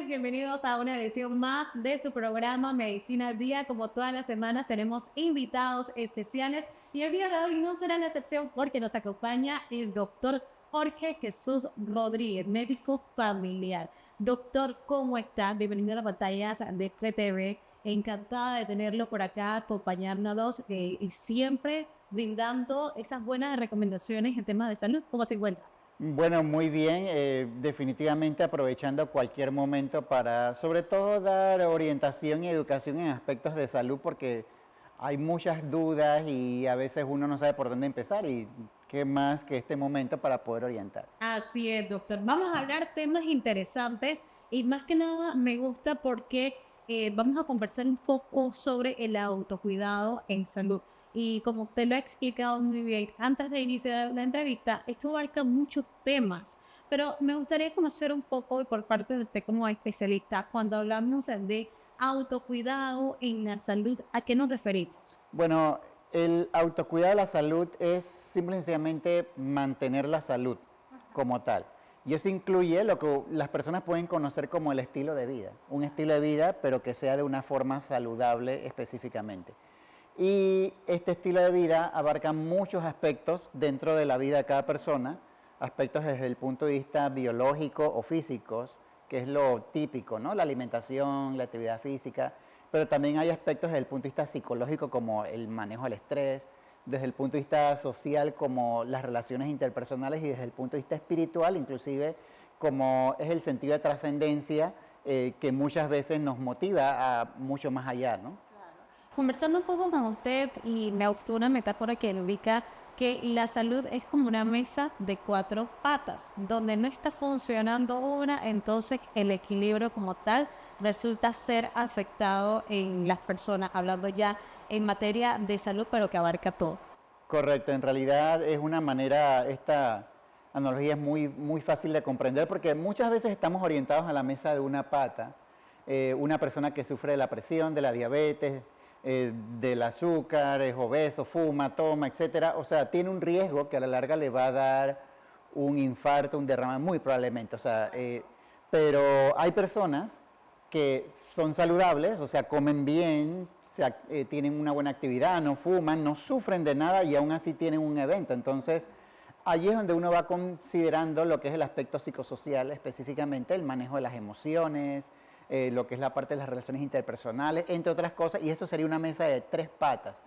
bienvenidos a una edición más de su programa Medicina al Día. Como todas las semanas tenemos invitados especiales y el día de hoy no será la excepción porque nos acompaña el doctor Jorge Jesús Rodríguez, médico familiar. Doctor, ¿cómo está? Bienvenido a las pantallas de CTV. Encantada de tenerlo por acá, acompañándonos y siempre brindando esas buenas recomendaciones en temas de salud. ¿Cómo se encuentra? Bueno, muy bien, definitivamente aprovechando cualquier momento para, sobre todo, dar orientación y educación en aspectos de salud, porque hay muchas dudas y a veces uno no sabe por dónde empezar y qué más que este momento para poder orientar. Así es, doctor. Vamos a hablar temas interesantes y más que nada me gusta porque vamos a conversar un poco sobre el autocuidado en salud. Y como usted lo ha explicado muy bien, antes de iniciar la entrevista, esto abarca muchos temas, pero me gustaría conocer un poco, y por parte de usted como especialista, cuando hablamos de autocuidado en la salud, ¿a qué nos referimos? Bueno, el autocuidado de la salud es simple y sencillamente mantener la salud como tal. Y eso incluye lo que las personas pueden conocer como el estilo de vida. Un estilo de vida, pero que sea de una forma saludable específicamente. Y este estilo de vida abarca muchos aspectos dentro de la vida de cada persona, aspectos desde el punto de vista biológico o físicos, que es lo típico, ¿no? La alimentación, la actividad física, pero también hay aspectos desde el punto de vista psicológico como el manejo del estrés, desde el punto de vista social como las relaciones interpersonales y desde el punto de vista espiritual inclusive como es el sentido de trascendencia que muchas veces nos motiva a mucho más allá, ¿no? Conversando un poco con usted y me gustó una metáfora que indica que la salud es como una mesa de cuatro patas, donde no está funcionando una, entonces el equilibrio como tal resulta ser afectado en las personas, hablando ya en materia de salud, pero que abarca todo. Correcto, en realidad es una manera, esta analogía es muy fácil de comprender porque muchas veces estamos orientados a la mesa de una pata, una persona que sufre de la presión, de la diabetes, del azúcar, es obeso, fuma, toma, etcétera, o sea, tiene un riesgo que a la larga le va a dar un infarto, un derrame, muy probablemente, o sea, pero hay personas que son saludables, o sea, comen bien, tienen una buena actividad, no fuman, no sufren de nada y aún así tienen un evento. Entonces, allí es donde uno va considerando lo que es el aspecto psicosocial, específicamente el manejo de las emociones, lo que es la parte de las relaciones interpersonales, entre otras cosas, y eso sería una mesa de tres patas.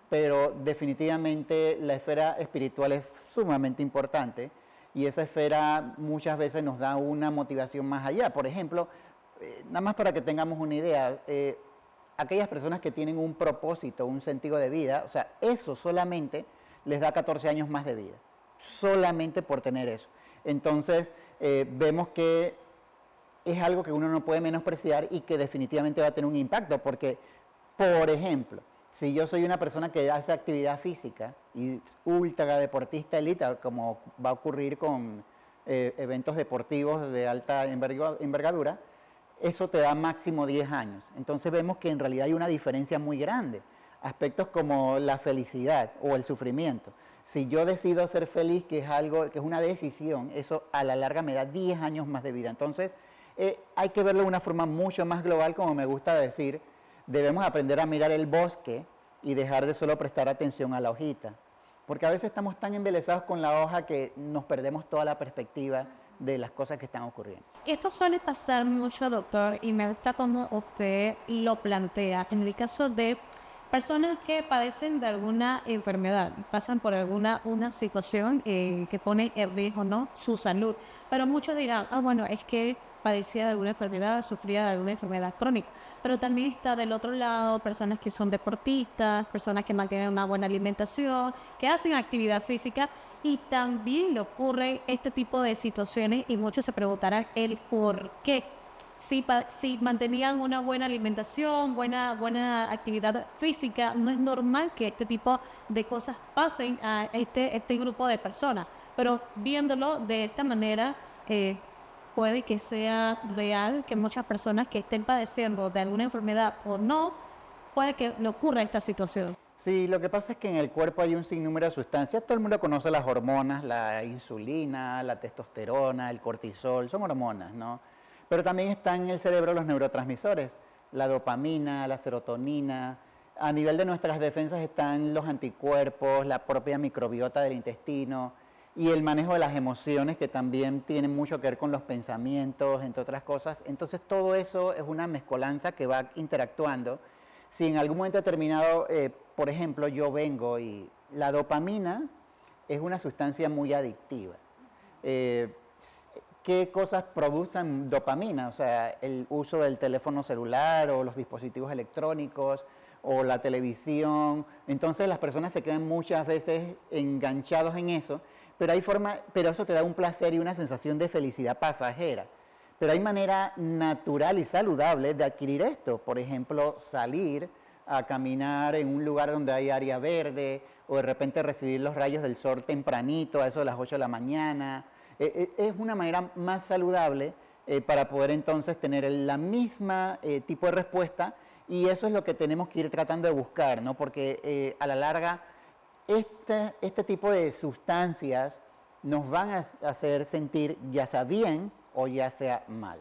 Pero definitivamente la esfera espiritual es sumamente importante y esa esfera muchas veces nos da una motivación más allá. Por ejemplo, nada más para que tengamos una idea, aquellas personas que tienen un propósito, un sentido de vida, o sea, eso solamente les da 14 años más de vida, solamente por tener eso. Entonces, vemos que es algo que uno no puede menospreciar y que definitivamente va a tener un impacto, porque, por ejemplo, si yo soy una persona que hace actividad física y ultra deportista elite, como va a ocurrir con eventos deportivos de alta envergadura, eso te da máximo 10 años. Entonces vemos que en realidad hay una diferencia muy grande. Aspectos como la felicidad o el sufrimiento. Si yo decido ser feliz, que es algo, que es una decisión, eso a la larga me da 10 años más de vida. Entonces hay que verlo de una forma mucho más global, como me gusta decir. Debemos aprender a mirar el bosque y dejar de solo prestar atención a la hojita. Porque a veces estamos tan embelesados con la hoja que nos perdemos toda la perspectiva de las cosas que están ocurriendo. Esto suele pasar mucho, doctor, y me gusta cómo usted lo plantea. En el caso de personas que padecen de alguna enfermedad, pasan por alguna una situación que pone en riesgo, ¿no?, su salud. Pero muchos dirán, ah, bueno, es que padecía de alguna enfermedad, sufría de alguna enfermedad crónica. Pero también está del otro lado personas que son deportistas, personas que mantienen una buena alimentación, que hacen actividad física y también le ocurre este tipo de situaciones y muchos se preguntarán el por qué. Si mantenían una buena alimentación, buena actividad física, no es normal que este tipo de cosas pasen a este grupo de personas. Pero viéndolo de esta manera, puede que sea real que muchas personas que estén padeciendo de alguna enfermedad o no, puede que le ocurra esta situación. Sí, lo que pasa es que en el cuerpo hay un sinnúmero de sustancias. Todo el mundo conoce las hormonas, la insulina, la testosterona, el cortisol, son hormonas, ¿no? Pero también están en el cerebro los neurotransmisores, la dopamina, la serotonina. A nivel de nuestras defensas están los anticuerpos, la propia microbiota del intestino y el manejo de las emociones, que también tienen mucho que ver con los pensamientos, entre otras cosas. Entonces todo eso es una mezcolanza que va interactuando. Si en algún momento determinado, por ejemplo, yo vengo y la dopamina es una sustancia muy adictiva. ¿Qué cosas producen dopamina? O sea, el uso del teléfono celular o los dispositivos electrónicos o la televisión. Entonces las personas se quedan muchas veces enganchados en eso, pero eso te da un placer y una sensación de felicidad pasajera. Pero hay manera natural y saludable de adquirir esto. Por ejemplo, salir a caminar en un lugar donde hay área verde o de repente recibir los rayos del sol tempranito, a eso de las 8 de la mañana. Es una manera más saludable para poder entonces tener la misma tipo de respuesta, y eso es lo que tenemos que ir tratando de buscar, ¿no? Porque a la larga este tipo de sustancias nos van a hacer sentir ya sea bien o ya sea mal.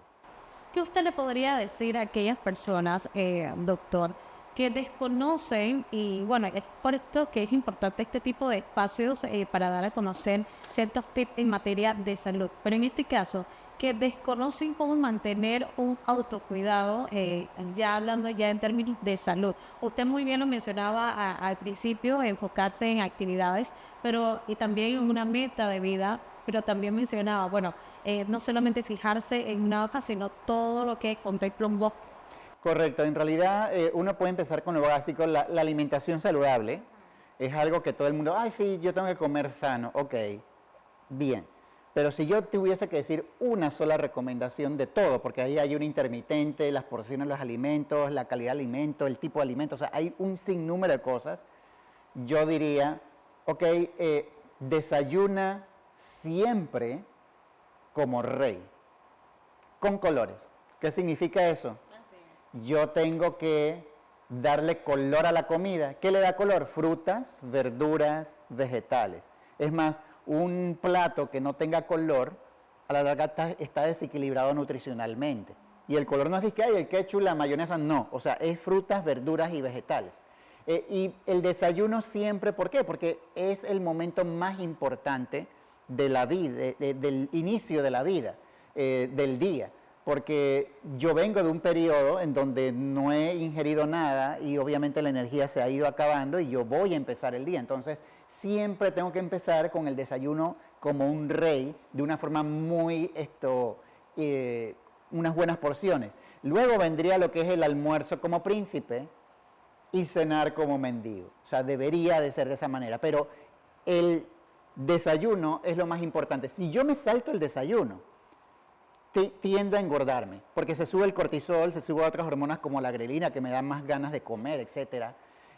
¿Qué usted le podría decir a aquellas personas, doctor, que desconocen? Y bueno, es por esto que es importante este tipo de espacios para dar a conocer ciertos tips en materia de salud. Pero en este caso, que desconocen cómo mantener un autocuidado, ya hablando ya en términos de salud. Usted muy bien lo mencionaba al principio, enfocarse en actividades, pero y también en una meta de vida, pero también mencionaba, bueno, no solamente fijarse en una hoja, sino todo lo que contempla un bosque. Correcto, en realidad uno puede empezar con lo básico, la alimentación saludable. Es algo que todo el mundo, ay sí, yo tengo que comer sano, ok, bien. Pero si yo tuviese que decir una sola recomendación de todo, porque ahí hay un intermitente, las porciones de los alimentos, la calidad de alimento, el tipo de alimento, o sea, hay un sinnúmero de cosas, yo diría, ok, desayuna siempre como rey, con colores. ¿Qué significa eso? Yo tengo que darle color a la comida. ¿Qué le da color? Frutas, verduras, vegetales. Es más, un plato que no tenga color, a la larga está desequilibrado nutricionalmente. Y el color no es que hay el ketchup, la mayonesa, no. O sea, es frutas, verduras y vegetales. Y el desayuno siempre, ¿por qué? Porque es el momento más importante de la vida, del inicio de la vida, del día. Porque yo vengo de un periodo en donde no he ingerido nada y obviamente la energía se ha ido acabando y yo voy a empezar el día. Entonces, siempre tengo que empezar con el desayuno como un rey, de una forma muy, unas buenas porciones. Luego vendría lo que es el almuerzo como príncipe y cenar como mendigo. O sea, debería de ser de esa manera. Pero el desayuno es lo más importante. Si yo me salto el desayuno, tiendo a engordarme, porque se sube el cortisol, se suben otras hormonas como la grelina, que me dan más ganas de comer, etcétera.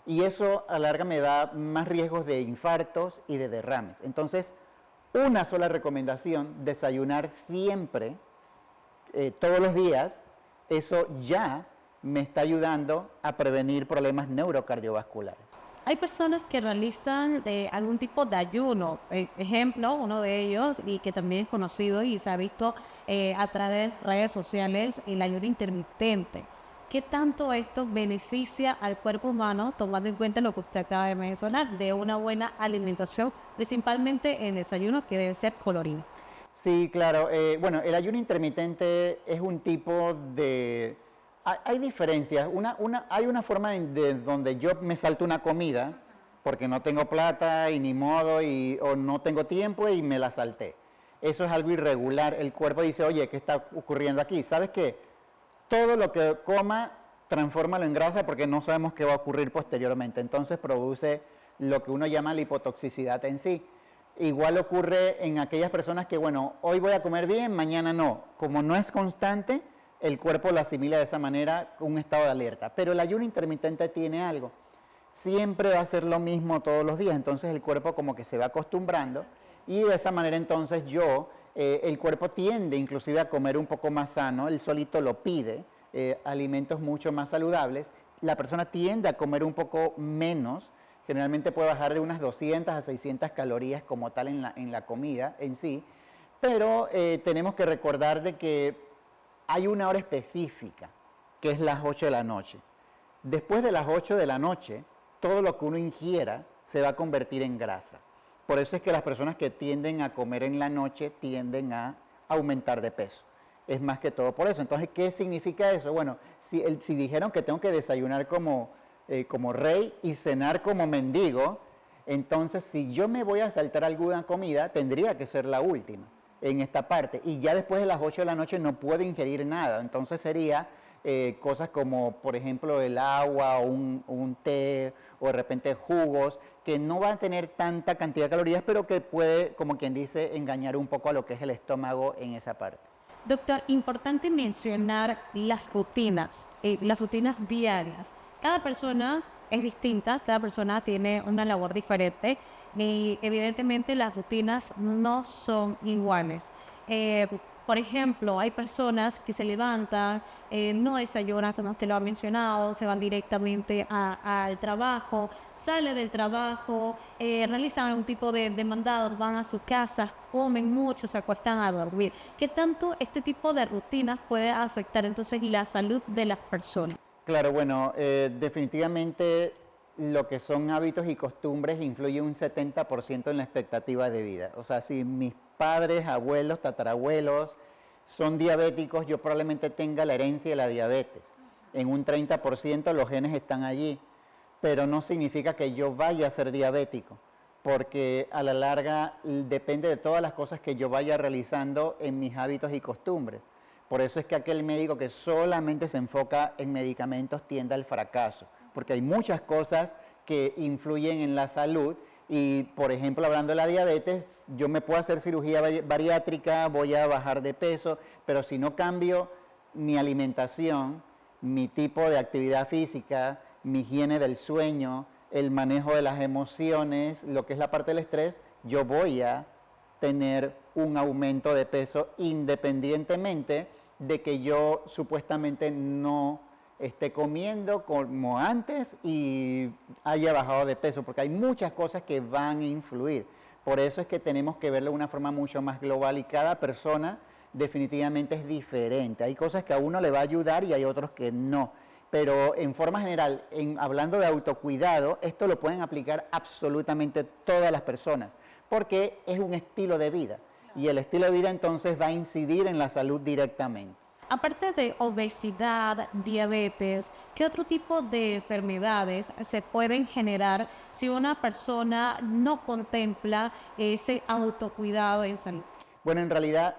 Y eso a la larga me da más riesgos de infartos y de derrames. Entonces, una sola recomendación: desayunar siempre, todos los días. Eso ya me está ayudando a prevenir problemas neurocardiovasculares. Hay personas que realizan algún tipo de ayuno, ejemplo, uno de ellos, y que también es conocido y se ha visto a través de redes sociales, el ayuno intermitente. ¿Qué tanto esto beneficia al cuerpo humano, tomando en cuenta lo que usted acaba de mencionar, de una buena alimentación, principalmente en el desayuno, que debe ser colorido? Sí, claro. Bueno, el ayuno intermitente es un tipo de... Hay diferencias. Hay una forma donde yo me salto una comida porque no tengo plata y ni modo o no tengo tiempo y me la salté. Eso es algo irregular. El cuerpo dice, oye, ¿qué está ocurriendo aquí? ¿Sabes qué? Todo lo que coma, transfórmalo en grasa porque no sabemos qué va a ocurrir posteriormente. Entonces produce lo que uno llama lipotoxicidad en sí. Igual ocurre en aquellas personas que, bueno, hoy voy a comer bien, mañana no. Como no es constante, el cuerpo lo asimila de esa manera, un estado de alerta. Pero el ayuno intermitente tiene algo. Siempre va a ser lo mismo todos los días, entonces el cuerpo como que se va acostumbrando y de esa manera entonces el cuerpo tiende inclusive a comer un poco más sano, él solito lo pide, alimentos mucho más saludables. La persona tiende a comer un poco menos, generalmente puede bajar de unas 200 a 600 calorías como tal en la comida en sí, pero tenemos que recordar de que hay una hora específica, que es las 8 de la noche. Después de las 8 de la noche, todo lo que uno ingiera se va a convertir en grasa. Por eso es que las personas que tienden a comer en la noche tienden a aumentar de peso. Es más que todo por eso. Entonces, ¿qué significa eso? Bueno, si dijeron que tengo que desayunar como rey y cenar como mendigo, entonces si yo me voy a saltar alguna comida, tendría que ser la última en esta parte. Y ya después de las 8 de la noche no puedo ingerir nada. Entonces sería cosas como, por ejemplo, el agua o un té o de repente jugos, que no van a tener tanta cantidad de calorías, pero que puede, como quien dice, engañar un poco a lo que es el estómago en esa parte. Doctor, importante mencionar las rutinas diarias. Cada persona es distinta, cada persona tiene una labor diferente y evidentemente las rutinas no son iguales. Por ejemplo, hay personas que se levantan, no desayunan, como usted lo ha mencionado, se van directamente al trabajo, salen del trabajo, realizan algún tipo de mandados, van a sus casas, comen mucho, se acuestan a dormir. ¿Qué tanto este tipo de rutinas puede afectar entonces la salud de las personas? Claro, bueno, definitivamente lo que son hábitos y costumbres influye un 70% en la expectativa de vida. O sea, si mis padres, abuelos, tatarabuelos son diabéticos, yo probablemente tenga la herencia de la diabetes. En un 30% los genes están allí, pero no significa que yo vaya a ser diabético, porque a la larga depende de todas las cosas que yo vaya realizando en mis hábitos y costumbres. Por eso es que aquel médico que solamente se enfoca en medicamentos tiende al fracaso, porque hay muchas cosas que influyen en la salud y, por ejemplo, hablando de la diabetes, yo me puedo hacer cirugía bariátrica, voy a bajar de peso, pero si no cambio mi alimentación, mi tipo de actividad física, mi higiene del sueño, el manejo de las emociones, lo que es la parte del estrés, yo voy a tener un aumento de peso independientemente de que yo supuestamente no esté comiendo como antes y haya bajado de peso, porque hay muchas cosas que van a influir. Por eso es que tenemos que verlo de una forma mucho más global y cada persona definitivamente es diferente. Hay cosas que a uno le va a ayudar y hay otros que no. Pero en forma general, hablando de autocuidado, esto lo pueden aplicar absolutamente todas las personas, porque es un estilo de vida. Y el estilo de vida entonces va a incidir en la salud directamente. Aparte de obesidad, diabetes, ¿qué otro tipo de enfermedades se pueden generar si una persona no contempla ese autocuidado en salud? Bueno, en realidad,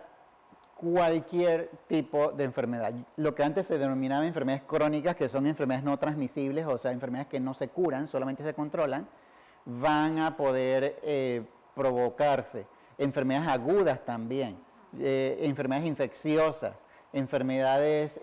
cualquier tipo de enfermedad. Lo que antes se denominaba enfermedades crónicas, que son enfermedades no transmisibles, o sea, enfermedades que no se curan, solamente se controlan, van a poder provocarse. Enfermedades agudas también, enfermedades infecciosas, enfermedades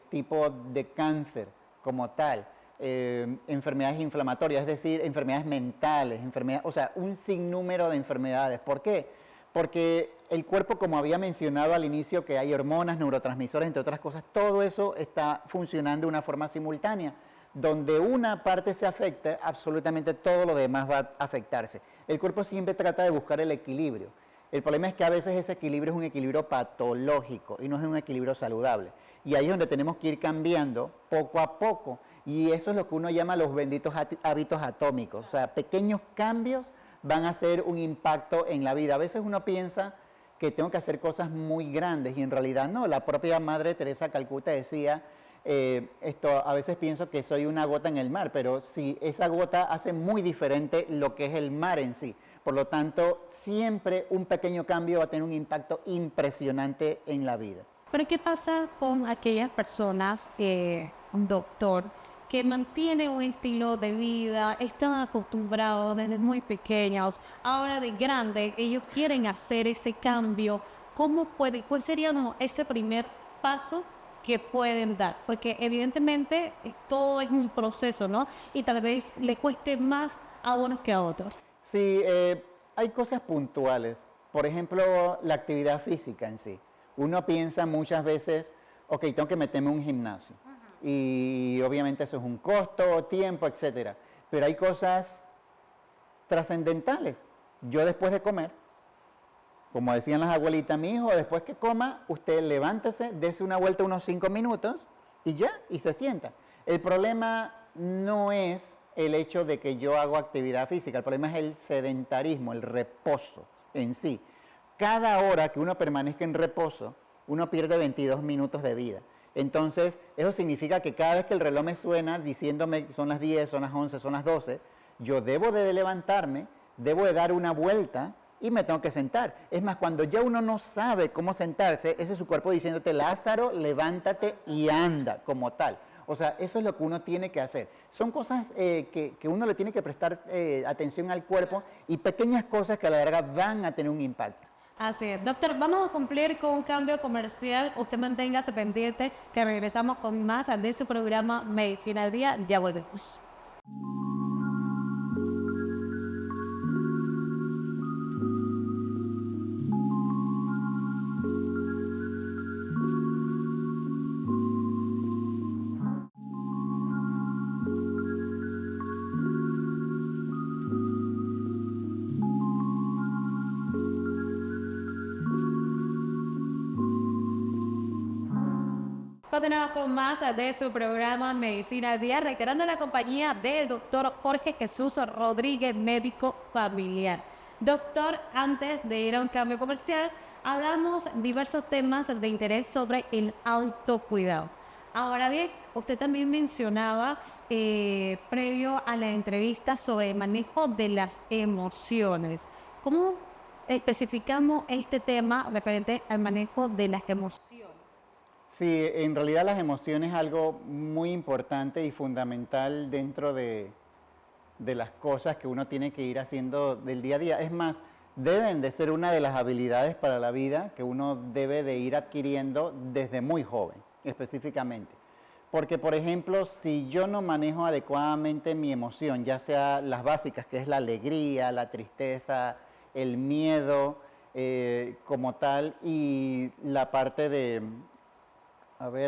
tipo de cáncer como tal, enfermedades inflamatorias, es decir, enfermedades mentales, o sea, un sinnúmero de enfermedades. ¿Por qué? Porque el cuerpo, como había mencionado al inicio, que hay hormonas, neurotransmisores, entre otras cosas, todo eso está funcionando de una forma simultánea. Donde una parte se afecte, absolutamente todo lo demás va a afectarse. El cuerpo siempre trata de buscar el equilibrio. El problema es que a veces ese equilibrio es un equilibrio patológico y no es un equilibrio saludable. Y ahí es donde tenemos que ir cambiando poco a poco. Y eso es lo que uno llama los benditos hábitos atómicos. O sea, pequeños cambios van a hacer un impacto en la vida. A veces uno piensa que tengo que hacer cosas muy grandes y en realidad no. La propia Madre Teresa Calcuta decía, a veces pienso que soy una gota en el mar, pero sí, esa gota hace muy diferente lo que es el mar en sí. Por lo tanto, siempre un pequeño cambio va a tener un impacto impresionante en la vida. Pero ¿qué pasa con aquellas personas, doctor, que mantienen un estilo de vida, están acostumbrados desde muy pequeños, ahora de grande ellos quieren hacer ese cambio? ¿Cuál sería ese primer paso que pueden dar? Porque evidentemente todo es un proceso, ¿no? Y tal vez le cueste más a unos que a otros. Sí, hay cosas puntuales. Por ejemplo, la actividad física en sí. Uno piensa muchas veces, ok, tengo que meterme en un gimnasio. Y obviamente eso es un costo, tiempo, etcétera. Pero hay cosas trascendentales. Yo después de comer Como decían las abuelitas, mi hijo, después que coma, usted levántese, dése una vuelta unos 5 minutos y ya, y se sienta. El problema no es el hecho de que yo hago actividad física, el problema es el sedentarismo, el reposo en sí. Cada hora que uno permanezca en reposo, uno pierde 22 minutos de vida. Entonces, eso significa que cada vez que el reloj me suena diciéndome son las 10, son las 11, son las 12, yo debo de levantarme, debo de dar una vuelta y me tengo que sentar. Es más, cuando ya uno no sabe cómo sentarse, ese es su cuerpo diciéndote, Lázaro, levántate y anda como tal. O sea, eso es lo que uno tiene que hacer. Son cosas que uno le tiene que prestar atención al cuerpo y pequeñas cosas que a la larga van a tener un impacto. Así es. Doctor, vamos a cumplir con un cambio comercial. Usted manténgase pendiente que regresamos con más de su programa Medicina al Día. Ya volvemos. Continuamos con más de su programa Medicina al Día, reiterando la compañía del doctor Jorge Jesús Rodríguez, médico familiar. Doctor, antes de ir a un cambio comercial, hablamos diversos temas de interés sobre el autocuidado. Ahora bien, usted también mencionaba previo a la entrevista sobre el manejo de las emociones. ¿Cómo especificamos este tema referente al manejo de las emociones? Sí, en realidad las emociones es algo muy importante y fundamental dentro de las cosas que uno tiene que ir haciendo del día a día. Es más, deben de ser una de las habilidades para la vida que uno debe de ir adquiriendo desde muy joven, específicamente. Porque, por ejemplo, si yo no manejo adecuadamente mi emoción, ya sea las básicas, que es la alegría, la tristeza, el miedo como tal, y la parte de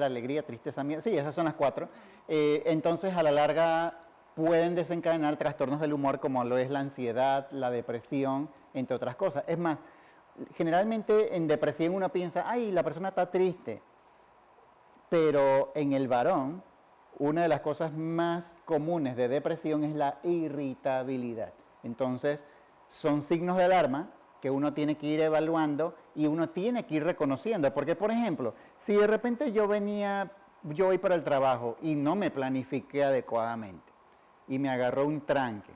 alegría, tristeza, miedo, sí, esas son las 4. Entonces, a la larga pueden desencadenar trastornos del humor como lo es la ansiedad, la depresión, entre otras cosas. Es más, generalmente en depresión uno piensa, ay, la persona está triste, pero en el varón, una de las cosas más comunes de depresión es la irritabilidad. Entonces, son signos de alarma que uno tiene que ir evaluando y uno tiene que ir reconociendo. Porque, por ejemplo, si de repente yo voy para el trabajo y no me planifiqué adecuadamente y me agarró un tranque,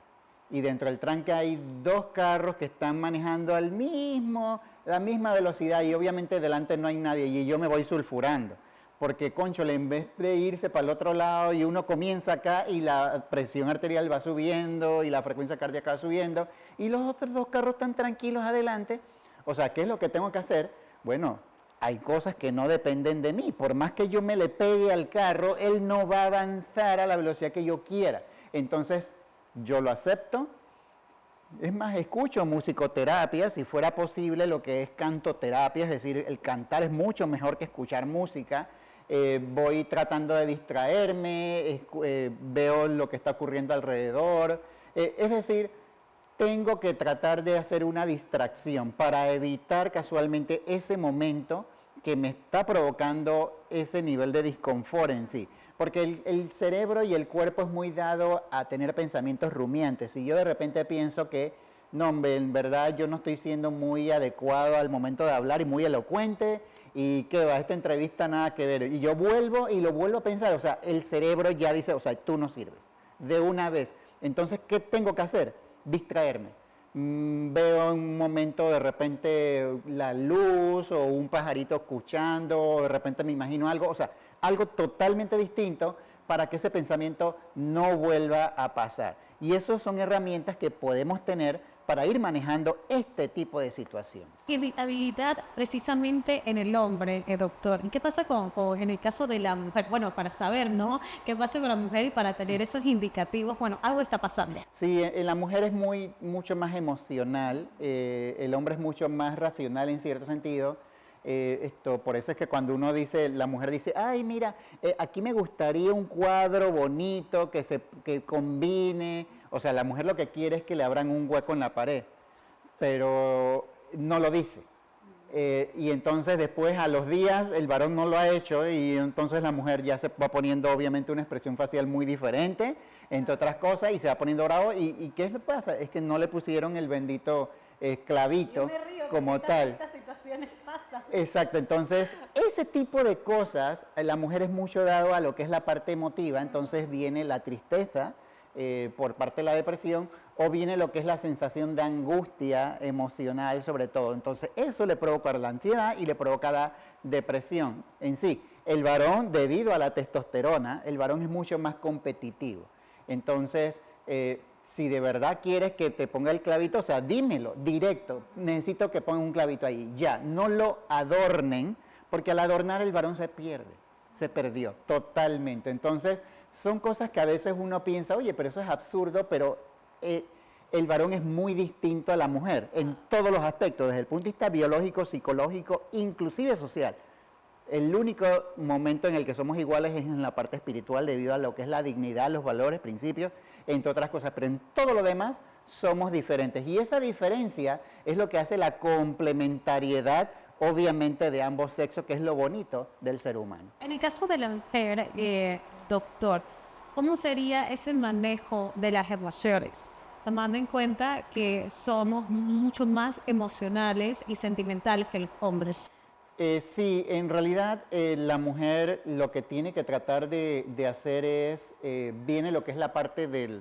y dentro del tranque hay 2 carros que están manejando la misma velocidad y obviamente delante no hay nadie y yo me voy sulfurando. Porque, cónchole, en vez de irse para el otro lado y uno comienza acá y la presión arterial va subiendo y la frecuencia cardíaca va subiendo y los otros 2 carros están tranquilos adelante. O sea, ¿qué es lo que tengo que hacer? Bueno, hay cosas que no dependen de mí. Por más que yo me le pegue al carro, él no va a avanzar a la velocidad que yo quiera. Entonces, yo lo acepto. Es más, escucho musicoterapia, si fuera posible, lo que es cantoterapia, es decir, el cantar es mucho mejor que escuchar música. Voy tratando de distraerme, veo lo que está ocurriendo alrededor. Es decir, tengo que tratar de hacer una distracción para evitar casualmente ese momento que me está provocando ese nivel de disconfort en sí. Porque el cerebro y el cuerpo es muy dado a tener pensamientos rumiantes. Si yo de repente pienso que, no, hombre, en verdad yo no estoy siendo muy adecuado al momento de hablar y muy elocuente, y que va, esta entrevista nada que ver. Y yo vuelvo y lo vuelvo a pensar. O sea, el cerebro ya dice, o sea, tú no sirves. De una vez. Entonces, ¿qué tengo que hacer? Distraerme. Veo un momento de repente la luz o un pajarito escuchando, o de repente me imagino algo. O sea, algo totalmente distinto para que ese pensamiento no vuelva a pasar. Y esas son herramientas que podemos tener para ir manejando este tipo de situaciones. Irritabilidad precisamente en el hombre, doctor. ¿Y qué pasa en el caso de la mujer? Bueno, para saber, ¿no? ¿Qué pasa con la mujer y para tener esos indicativos? Bueno, algo está pasando. Sí, en la mujer es mucho más emocional, el hombre es mucho más racional en cierto sentido. Por eso es que cuando la mujer dice, ay, mira, aquí me gustaría un cuadro bonito que combine. O sea, la mujer lo que quiere es que le abran un hueco en la pared, pero no lo dice. Y entonces después a los días el varón no lo ha hecho y entonces la mujer ya se va poniendo obviamente una expresión facial muy diferente, entre otras cosas, y se va poniendo bravo. ¿Y qué le pasa? Es que no le pusieron el bendito clavito como tal. Estas situaciones pasan. Exacto, entonces ese tipo de cosas, la mujer es mucho dado a lo que es la parte emotiva, entonces viene la tristeza por parte de la depresión, o viene lo que es la sensación de angustia emocional sobre todo. Entonces eso le provoca la ansiedad y le provoca la depresión en sí. El varón, debido a la testosterona, el varón es mucho más competitivo. Entonces, si de verdad quieres que te ponga el clavito, o sea, dímelo directo, necesito que ponga un clavito ahí, ya, no lo adornen, porque al adornar el varón se pierde, se perdió totalmente. Entonces, son cosas que a veces uno piensa, oye, pero eso es absurdo, pero el varón es muy distinto a la mujer en todos los aspectos, desde el punto de vista biológico, psicológico, inclusive social. El único momento en el que somos iguales es en la parte espiritual debido a lo que es la dignidad, los valores, principios, entre otras cosas, pero en todo lo demás somos diferentes. Y esa diferencia es lo que hace la complementariedad, obviamente, de ambos sexos, que es lo bonito del ser humano. En el caso de la mujer, doctor, ¿cómo sería ese manejo de las emociones? Tomando en cuenta que somos mucho más emocionales y sentimentales que los hombres. Sí, en realidad la mujer lo que tiene que tratar de hacer es, viene lo que es la parte de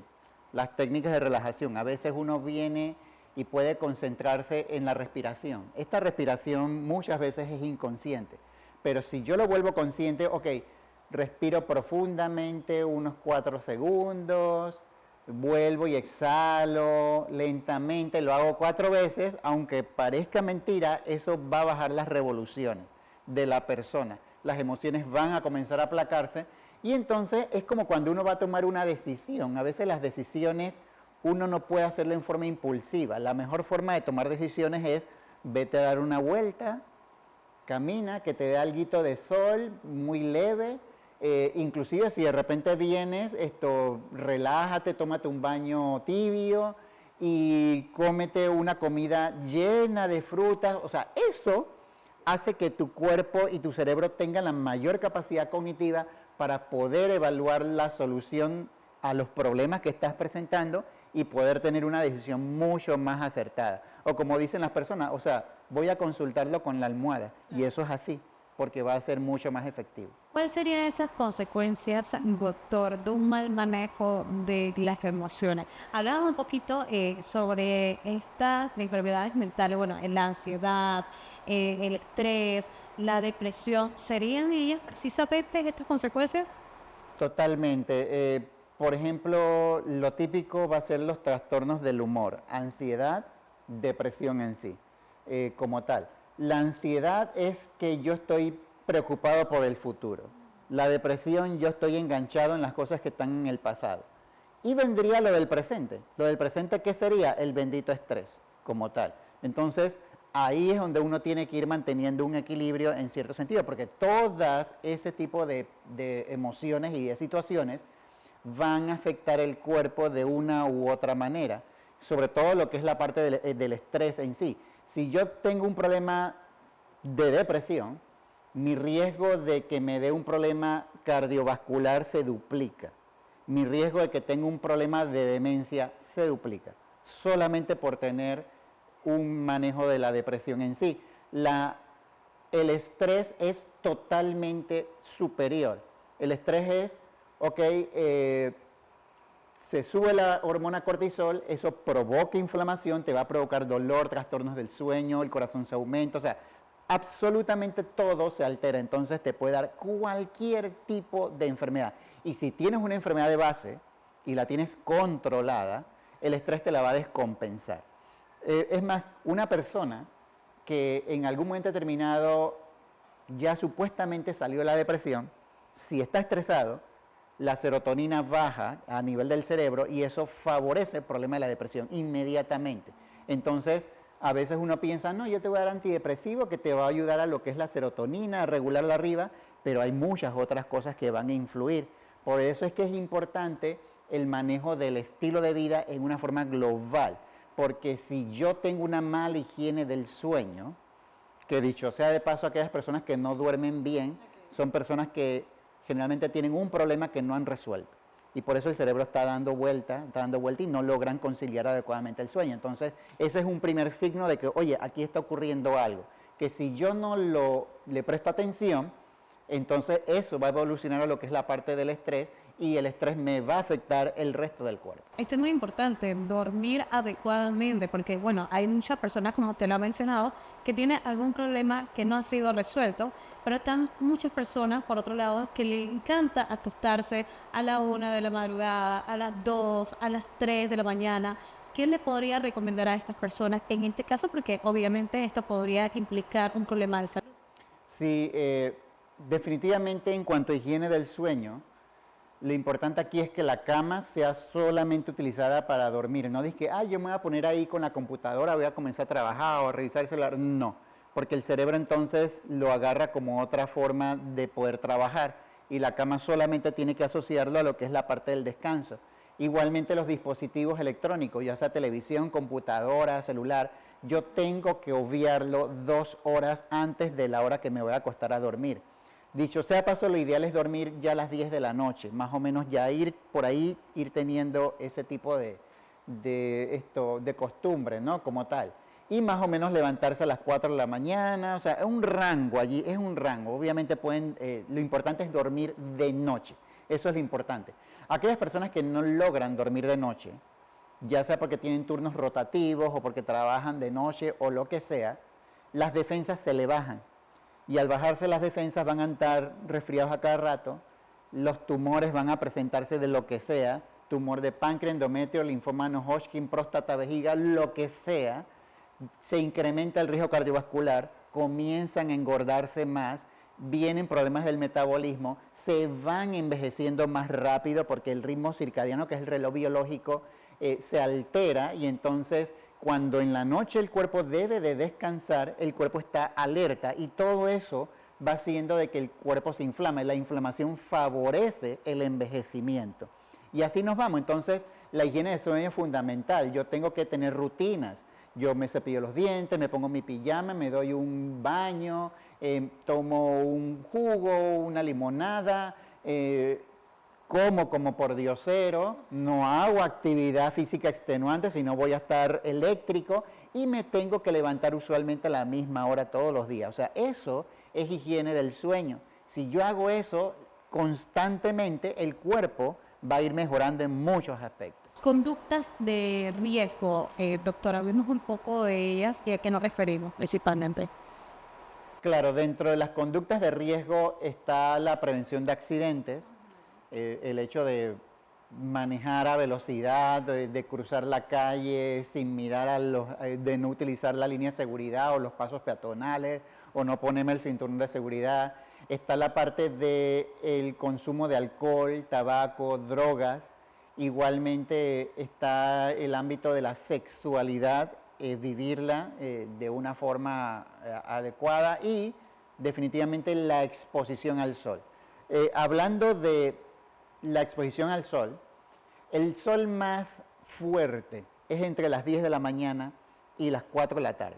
las técnicas de relajación. A veces uno viene y puede concentrarse en la respiración. Esta respiración muchas veces es inconsciente, pero si yo lo vuelvo consciente, ok, respiro profundamente unos 4 segundos, vuelvo y exhalo lentamente, lo hago 4 veces, aunque parezca mentira, eso va a bajar las revoluciones de la persona. Las emociones van a comenzar a aplacarse y entonces es como cuando uno va a tomar una decisión. A veces las decisiones uno no puede hacerlo en forma impulsiva. La mejor forma de tomar decisiones es vete a dar una vuelta, camina, que te dé alguito de sol muy leve. Inclusive si de repente vienes, relájate, tómate un baño tibio y cómete una comida llena de frutas. O sea, eso hace que tu cuerpo y tu cerebro tengan la mayor capacidad cognitiva para poder evaluar la solución a los problemas que estás presentando y poder tener una decisión mucho más acertada. O como dicen las personas, o sea, voy a consultarlo con la almohada y eso es así, porque va a ser mucho más efectivo. ¿Cuáles serían esas consecuencias, doctor, de un mal manejo de las emociones? Hablamos un poquito sobre estas enfermedades mentales, bueno, la ansiedad, el estrés, la depresión. ¿Serían ellas precisamente estas consecuencias? Totalmente. Por ejemplo, lo típico va a ser los trastornos del humor, ansiedad, depresión en sí, como tal. La ansiedad es que yo estoy preocupado por el futuro. La depresión, yo estoy enganchado en las cosas que están en el pasado. Y vendría lo del presente. Lo del presente, ¿qué sería? El bendito estrés, como tal. Entonces, ahí es donde uno tiene que ir manteniendo un equilibrio en cierto sentido, porque todas ese tipo de emociones y de situaciones van a afectar el cuerpo de una u otra manera, sobre todo lo que es la parte del estrés en sí. Si yo tengo un problema de depresión, mi riesgo de que me dé un problema cardiovascular se duplica. Mi riesgo de que tenga un problema de demencia se duplica, solamente por tener un manejo de la depresión en sí. El estrés es totalmente superior. El estrés es, ok, se sube la hormona cortisol, eso provoca inflamación, te va a provocar dolor, trastornos del sueño, el corazón se aumenta, o sea, absolutamente todo se altera, entonces te puede dar cualquier tipo de enfermedad. Y si tienes una enfermedad de base y la tienes controlada, el estrés te la va a descompensar. Es más, una persona que en algún momento determinado ya supuestamente salió de la depresión, si está estresado, la serotonina baja a nivel del cerebro y eso favorece el problema de la depresión inmediatamente. Entonces, a veces uno piensa, no, yo te voy a dar antidepresivo que te va a ayudar a lo que es la serotonina, a regularla arriba, pero hay muchas otras cosas que van a influir. Por eso es que es importante el manejo del estilo de vida en una forma global, porque si yo tengo una mala higiene del sueño, Que dicho sea de paso, aquellas personas que no duermen bien son personas que generalmente tienen un problema que no han resuelto. Y por eso el cerebro está dando vuelta y no logran conciliar adecuadamente el sueño. Entonces, ese es un primer signo de que, oye, aquí está ocurriendo algo. Que si yo no le presto atención, entonces eso va a evolucionar a lo que es la parte del estrés y el estrés me va a afectar el resto del cuerpo. Esto es muy importante, dormir adecuadamente, porque bueno, hay muchas personas, como usted lo ha mencionado, que tienen algún problema que no ha sido resuelto, pero están muchas personas, por otro lado, que le encanta acostarse a la 1 de la madrugada, a las 2, a las 3 de la mañana. ¿Qué le podría recomendar a estas personas en este caso? Porque obviamente esto podría implicar un problema de salud. Sí, definitivamente en cuanto a higiene del sueño, lo importante aquí es que la cama sea solamente utilizada para dormir. No dices que, yo me voy a poner ahí con la computadora, voy a comenzar a trabajar o a revisar el celular. No, porque el cerebro entonces lo agarra como otra forma de poder trabajar y la cama solamente tiene que asociarlo a lo que es la parte del descanso. Igualmente los dispositivos electrónicos, ya sea televisión, computadora, celular, yo tengo que obviarlo 2 horas antes de la hora que me voy a acostar a dormir. Dicho sea paso, lo ideal es dormir ya a las 10 de la noche, más o menos ya ir por ahí, ir teniendo ese tipo de costumbre, ¿no? Como tal. Y más o menos levantarse a las 4 de la mañana, o sea, es un rango allí, es un rango. Obviamente lo importante es dormir de noche, eso es lo importante. Aquellas personas que no logran dormir de noche, ya sea porque tienen turnos rotativos o porque trabajan de noche o lo que sea, las defensas se le bajan. Y al bajarse las defensas van a estar resfriados a cada rato, los tumores van a presentarse de lo que sea, tumor de páncreas, endometrio, linfoma no Hodgkin, próstata, vejiga, lo que sea, se incrementa el riesgo cardiovascular, comienzan a engordarse más, vienen problemas del metabolismo, se van envejeciendo más rápido porque el ritmo circadiano, que es el reloj biológico, se altera y entonces cuando en la noche el cuerpo debe de descansar, el cuerpo está alerta y todo eso va haciendo de que el cuerpo se inflame. La inflamación favorece el envejecimiento. Y así nos vamos. Entonces, la higiene de sueño es fundamental. Yo tengo que tener rutinas. Yo me cepillo los dientes, me pongo mi pijama, me doy un baño, tomo un jugo, una limonada, como por diosero, no hago actividad física extenuante, sino voy a estar eléctrico y me tengo que levantar usualmente a la misma hora todos los días. O sea, eso es higiene del sueño. Si yo hago eso constantemente, el cuerpo va a ir mejorando en muchos aspectos. Conductas de riesgo, doctora, hablemos un poco de ellas y a qué nos referimos principalmente. Claro, dentro de las conductas de riesgo está la prevención de accidentes, el hecho de manejar a velocidad, de cruzar la calle sin mirar de no utilizar la línea de seguridad o los pasos peatonales o no ponerme el cinturón de seguridad. Está la parte del consumo de alcohol, tabaco, drogas. Igualmente está el ámbito de la sexualidad, vivirla de una forma adecuada y definitivamente la exposición al sol. Hablando de la exposición al sol, el sol más fuerte es entre las 10 de la mañana y las 4 de la tarde.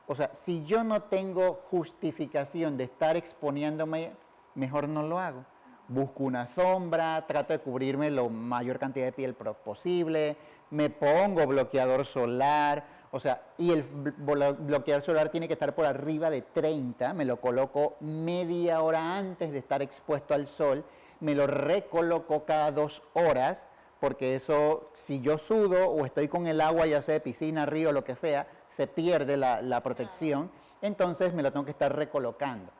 O sea, si yo no tengo justificación de estar exponiéndome, mejor no lo hago. Busco una sombra, trato de cubrirme la mayor cantidad de piel posible, me pongo bloqueador solar, o sea, y el bloqueador solar tiene que estar por arriba de 30, me lo coloco media hora antes de estar expuesto al sol, me lo recoloco cada 2 horas, porque eso, si yo sudo o estoy con el agua, ya sea de piscina, río, lo que sea, se pierde la protección, entonces me lo tengo que estar recolocando.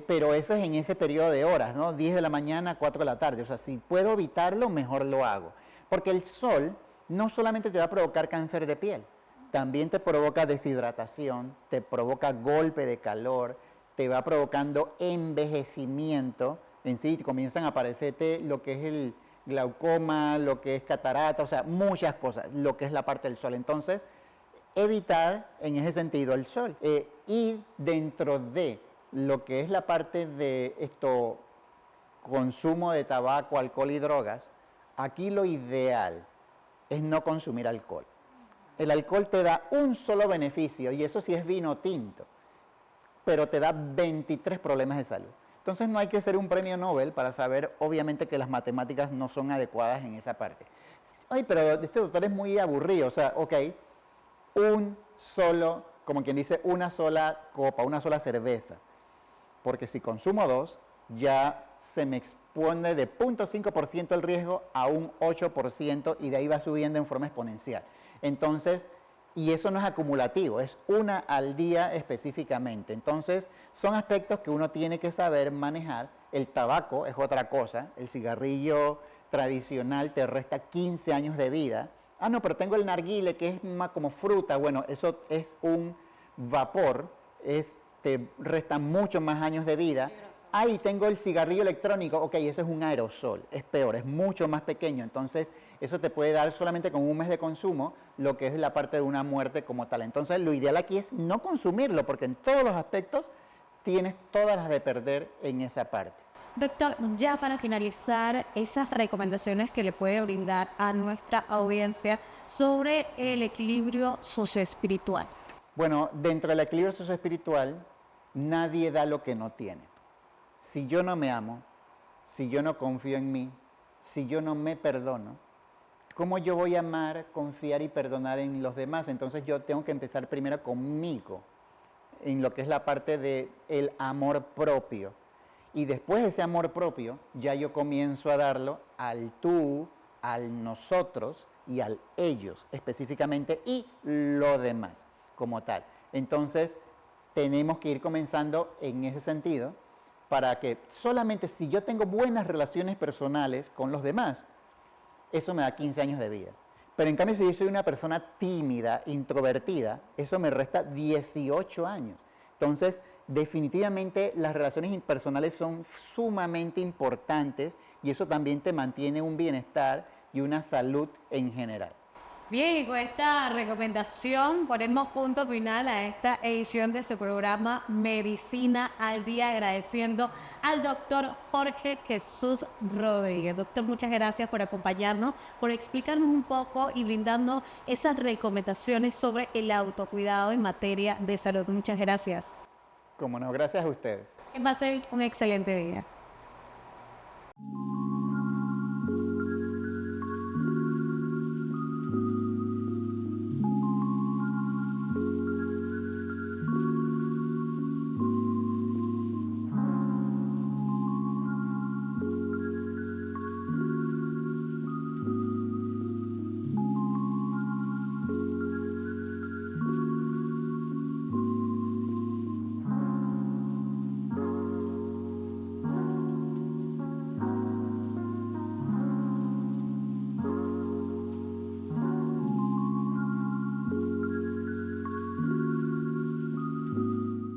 Pero eso es en ese periodo de horas, ¿no? 10 de la mañana, 4 de la tarde. O sea, si puedo evitarlo, mejor lo hago. Porque el sol no solamente te va a provocar cáncer de piel, también te provoca deshidratación, te provoca golpe de calor, te va provocando envejecimiento. En sí, comienzan a aparecerte lo que es el glaucoma, lo que es catarata, o sea, muchas cosas, lo que es la parte del sol. Entonces, evitar en ese sentido el sol. Y dentro de lo que es la parte de consumo de tabaco, alcohol y drogas, aquí lo ideal es no consumir alcohol. El alcohol te da un solo beneficio y eso sí es vino tinto. pero te da 23 problemas de salud. Entonces no hay que ser un premio Nobel para saber, obviamente, que las matemáticas no son adecuadas en esa parte. Ay, pero este doctor es muy aburrido. O sea, ok, un solo, como quien dice, una sola copa, una sola cerveza. Porque si consumo dos, ya se me expone de 0.5% el riesgo a un 8% y de ahí va subiendo en forma exponencial. Entonces, y eso no es acumulativo, es una al día específicamente. Entonces, son aspectos que uno tiene que saber manejar. El tabaco es otra cosa, el cigarrillo tradicional te resta 15 años de vida. Ah, no, pero tengo el narguile que es más como fruta. Bueno, eso es un vapor, te resta muchos más años de vida. Ahí tengo el cigarrillo electrónico, ok, ese es un aerosol, es peor, es mucho más pequeño, entonces eso te puede dar solamente con un mes de consumo lo que es la parte de una muerte como tal. Entonces lo ideal aquí es no consumirlo, porque en todos los aspectos tienes todas las de perder en esa parte. Doctor, ya para finalizar, esas recomendaciones que le puede brindar a nuestra audiencia sobre el equilibrio socioespiritual. Bueno, dentro del equilibrio socioespiritual, nadie da lo que no tiene. Si yo no me amo, si yo no confío en mí, si yo no me perdono, ¿cómo yo voy a amar, confiar y perdonar en los demás? Entonces yo tengo que empezar primero conmigo, en lo que es la parte del amor propio. Y después de ese amor propio, ya yo comienzo a darlo al tú, al nosotros y al ellos específicamente y lo demás como tal. Entonces, tenemos que ir comenzando en ese sentido para que solamente si yo tengo buenas relaciones personales con los demás, eso me da 15 años de vida. Pero en cambio, si yo soy una persona tímida, introvertida, eso me resta 18 años. Entonces, definitivamente las relaciones impersonales son sumamente importantes y eso también te mantiene un bienestar y una salud en general. Bien, y con esta recomendación ponemos punto final a esta edición de su programa Medicina al Día, agradeciendo al doctor Jorge Jesús Rodríguez. Doctor, muchas gracias por acompañarnos, por explicarnos un poco y brindarnos esas recomendaciones sobre el autocuidado en materia de salud. Muchas gracias. Como no, gracias a ustedes. Que pasen un excelente día.